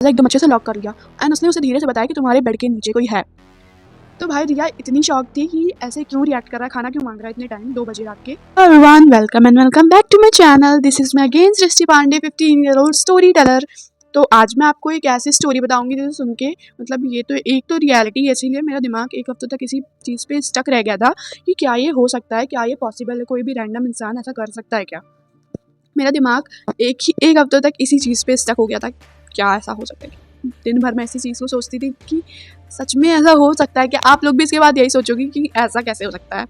एकदम अच्छे से लॉक कर लिया एंड उसने उसे धीरे से बताया कि तुम्हारे बेड के नीचे कोई है। तो भाई रिया इतनी शॉक थी कि ऐसे क्यों रिएक्ट कर रहा है, खाना क्यों मांग रहा है इतने टाइम 2 बजे रात के। Everyone welcome and welcome back to my channel. This is my again Srishti Pandey 15-year-old storyteller. तो आज मैं आपको एक ऐसी स्टोरी बताऊंगी जिसे सुन के मतलब ये तो एक तो रियलिटी है, इसीलिए मेरा दिमाग एक हफ्ते तक इसी चीज़ पे स्टक रह गया था कि क्या ये हो सकता है, क्या ये पॉसिबल है, कोई भी रैंडम इंसान ऐसा कर सकता है क्या। मेरा दिमाग एक हफ्ते तक इसी चीज़ पे स्टक हो गया था, क्या ऐसा हो सकता है। दिन भर मैं इसी चीज़ को सोचती थी कि सच में ऐसा हो सकता है कि आप लोग भी इसके बाद यही सोचोगे कि ऐसा कैसे हो सकता है।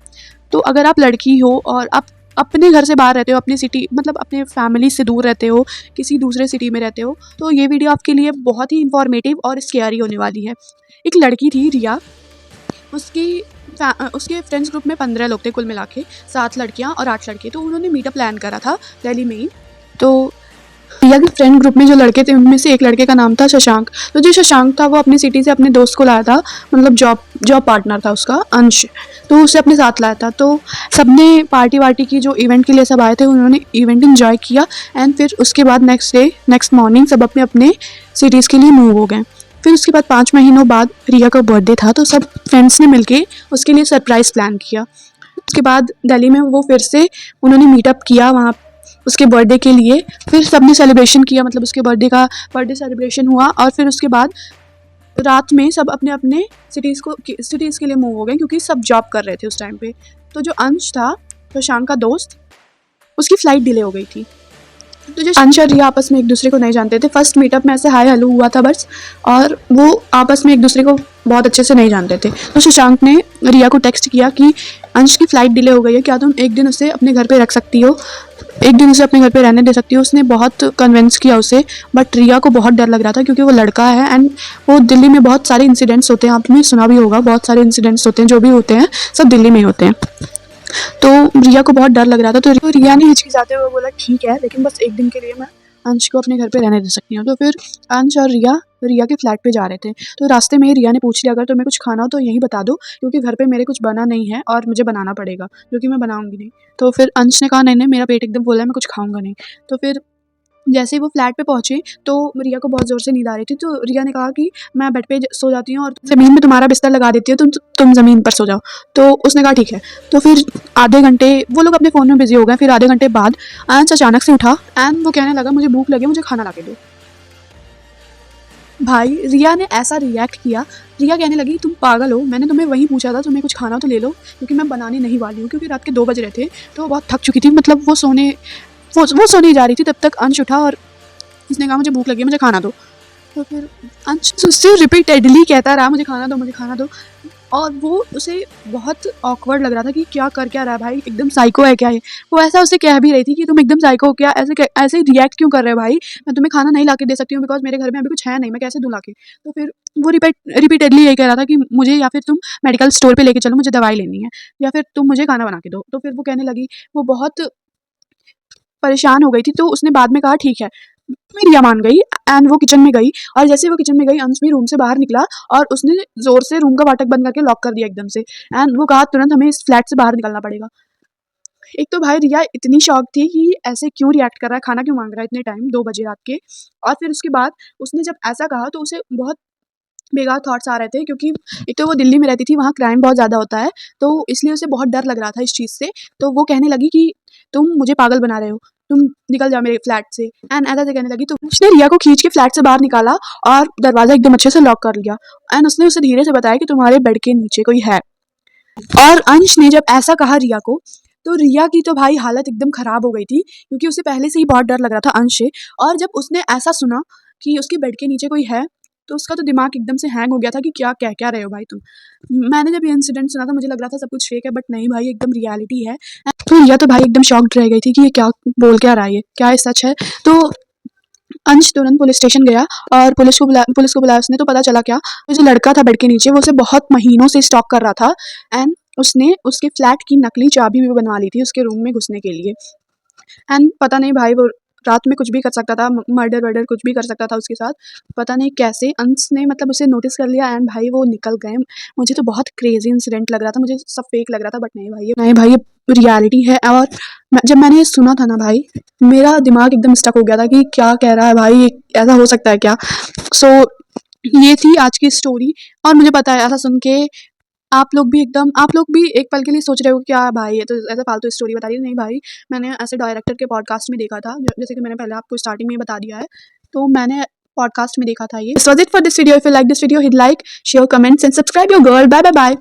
तो अगर आप लड़की हो और आप अपने घर से बाहर रहते हो, अपनी सिटी मतलब अपने फैमिली से दूर रहते हो, किसी दूसरे सिटी में रहते हो, तो ये वीडियो आपके लिए बहुत ही इंफॉर्मेटिव और स्केरी होने वाली है। एक लड़की थी रिया, उसके फ्रेंड्स ग्रुप में 15 लोग थे कुल मिला के, 7 लड़कियाँ और 8 लड़के। तो उन्होंने मीटअप प्लान करा था दिल्ली में ही। तो रिया के फ्रेंड ग्रुप में जो लड़के थे उनमें से एक लड़के का नाम था शशांक। तो जो शशांक था वो अपनी सिटी से अपने दोस्त को लाया था, मतलब जॉब पार्टनर था उसका अंश, तो उसे अपने साथ लाया था। तो सबने पार्टी वार्टी की, जो इवेंट के लिए सब आए थे उन्होंने इवेंट इन्जॉय किया एंड फिर उसके बाद नेक्स्ट मॉर्निंग सब अपने अपने सिटीज़ के लिए मूव हो गए। फिर उसके बाद 5 महीनों बाद रिया का बर्थडे था, तो सब फ्रेंड्स ने मिलके उसके लिए सरप्राइज़ प्लान किया। उसके बाद दिल्ली में वो फिर से उन्होंने मीटअप किया वहाँ उसके बर्थडे के लिए। फिर सबने सेलिब्रेशन किया, मतलब उसके बर्थडे सेलिब्रेशन हुआ और फिर उसके बाद रात में सब अपने अपने सिटीज़ के लिए मूव हो गए क्योंकि सब जॉब कर रहे थे उस टाइम पे। तो जो अंश था, शशांक का दोस्त, उसकी फ़्लाइट डिले हो गई थी। तो जो अंश और रिया आपस में एक दूसरे को नहीं जानते थे, फर्स्ट मीटअप में ऐसे हाय हेलो हुआ था बस, और वो आपस में एक दूसरे को बहुत अच्छे से नहीं जानते थे। तो शशांक ने रिया को टेक्स्ट किया कि अंश की फ़्लाइट डिले हो गई है, क्या तुम एक दिन उसे अपने घर पे रख सकती हो, एक दिन उसे अपने घर पे रहने दे सकती हो। उसने बहुत कन्विंस किया उसे, बट रिया को बहुत डर लग रहा था क्योंकि वो लड़का है एंड वो दिल्ली में बहुत सारे इंसिडेंट्स होते हैं, आपने सुना भी होगा, बहुत सारे इंसिडेंट्स होते हैं, जो भी होते हैं सब दिल्ली में होते हैं। तो रिया को बहुत डर लग रहा था। तो रिया ने हिचकिचाते हुए बोला ठीक है, लेकिन बस एक दिन के लिए मैं अंश को अपने घर पे रहने दे सकती हूँ। तो फिर अंश और रिया के फ्लैट पे जा रहे थे। तो रास्ते में रिया ने पूछ लिया अगर तुम्हें कुछ खाना हो तो यहीं बता दो, क्योंकि घर पे मेरे कुछ बना नहीं है और मुझे बनाना पड़ेगा, क्योंकि मैं बनाऊंगी नहीं। तो फिर अंश ने कहा नहीं नहीं, मेरा पेट एकदम फुल है, मैं कुछ खाऊंगा नहीं। तो फिर जैसे ही वो फ्लैट पे पहुंचे तो रिया को बहुत ज़ोर से नींद आ रही थी। तो रिया ने कहा कि मैं बेड पे सो जाती हूँ और ज़मीन में तुम्हारा बिस्तर लगा देती हूँ, तुम ज़मीन पर सो जाओ। तो उसने कहा ठीक है। तो फिर आधे घंटे वो लोग अपने फ़ोन में बिजी हो गए। फिर आधे घंटे बाद अंश अचानक से उठा एंड वो कहने लगा मुझे भूख लगी, मुझे खाना ला के दो। भाई रिया ने ऐसा रिएक्ट किया, रिया कहने लगी तुम पागल हो, मैंने तुम्हें वहीं पूछा था, तुम्हें कुछ खाना तो ले लो, क्योंकि मैं बनाने नहीं वाली हूँ, क्योंकि रात के 2 बज रहे थे। तो वो बहुत थक चुकी थी, मतलब वो सोने जा रही थी। तब तक अंश उठा और उसने कहा मुझे भूख लगी है, मुझे खाना दो। तो फिर अंश उससे रिपीटेडली कहता रहा मुझे खाना दो, मुझे खाना दो। और वो उसे बहुत ऑकवर्ड लग रहा था कि क्या कर क्या रहा है भाई, एकदम साइको है क्या ये। वो ऐसा उसे कह भी रही थी कि तुम एकदम साइको हो क्या, ऐसे रिएक्ट क्यों कर रहे हो भाई, मैं तुम्हें खाना नहीं ला के दे सकती हूँ बिकॉज मेरे घर में अभी कुछ है नहीं, मैं कैसे दूँ ला के। तो फिर वो रिपीटेडली यही कह रहा था कि मुझे या फिर तुम मेडिकल स्टोर पर लेके चलो, मुझे दवाई लेनी है, या फिर तुम मुझे खाना बना के दो। तो फिर वो कहने लगी, वो बहुत परेशान हो गई थी। तो उसने बाद में कहा ठीक है, मैं रिया मान गई एंड वो किचन में गई। और जैसे वो किचन में गई अंश भी रूम से बाहर निकला और उसने जोर से रूम का फाटक बंद करके लॉक कर दिया एकदम से। एंड वो कहा तुरंत हमें इस फ्लैट से बाहर निकलना पड़ेगा। एक तो भाई रिया इतनी शॉक थी कि ऐसे क्यों रिएक्ट कर रहा है, खाना क्यों मांग रहा है इतने टाइम 2 बजे रात के। और फिर उसके बाद उसने जब ऐसा कहा तो उसे बहुत बेकार थॉट्स आ रहे थे, क्योंकि एक तो वो दिल्ली में रहती थी, वहाँ क्राइम बहुत ज़्यादा होता है, तो इसलिए उसे बहुत डर लग रहा था इस चीज़ से। तो वो कहने लगी कि तुम मुझे पागल बना रहे हो, तुम निकल जाओ मेरे फ्लैट से। एंड ऐसा से कहने लगी। तो उसने रिया को खींच के फ्लैट से बाहर निकाला और दरवाज़ा एकदम अच्छे से लॉक कर लिया एंड उसने उसे धीरे से बताया कि तुम्हारे बेड के नीचे कोई है। और अंश ने जब ऐसा कहा रिया को, तो रिया की तो भाई हालत एकदम ख़राब हो गई थी, क्योंकि उसे पहले से ही बहुत डर लग रहा था अंश से। और जब उसने ऐसा सुना कि उसके बेड के नीचे कोई है, तो उसका तो दिमाग एकदम से हैंग हो गया था कि क्या कह क्या रहे हो भाई तुम। मैंने जब ये इंसिडेंट सुना था मुझे लग रहा था सब कुछ फेक है, बट नहीं भाई, एकदम रियलिटी है। तो रिया तो भाई एकदम शॉक्ड रह गई थी कि ये क्या बोल क्या रहा है, ये क्या ये सच है। तो अंश तुरंत पुलिस स्टेशन गया और पुलिस को बुलाया उसने। तो पता चला क्या, वो जो लड़का था बेड के नीचे वो उसे बहुत महीनों से स्टॉक कर रहा था एंड उसने उसके फ्लैट की नकली चाबी भी बनवा ली थी उसके रूम में घुसने के लिए। एंड पता नहीं भाई वो रात में कुछ भी कर सकता था, मर्डर वर्डर कुछ भी कर सकता था उसके साथ। पता नहीं कैसे अंश ने मतलब उसे नोटिस कर लिया एंड भाई वो निकल गए। मुझे तो बहुत क्रेजी इंसिडेंट लग रहा था, मुझे सब फेक लग रहा था, बट नहीं भाई ये रियलिटी है। और जब मैंने ये सुना था ना भाई, मेरा दिमाग एकदम स्टक हो गया था कि क्या कह रहा है भाई, ऐसा हो सकता है क्या। सो ये थी आज की स्टोरी। और मुझे पता है ऐसा सुन के आप लोग भी एक पल के लिए सोच रहे हो क्या भाई ये तो ऐसे फालतू स्टोरी बता रही है। नहीं भाई, मैंने ऐसे डायरेक्टर के पॉडकास्ट में देखा था, जैसे कि मैंने पहले आपको स्टार्टिंग में ही बता दिया है। तो मैंने पॉडकास्ट में देखा था ये। This was it for this video. If you like this video, hit like, share, comments and subscribe your girl. Bye bye bye.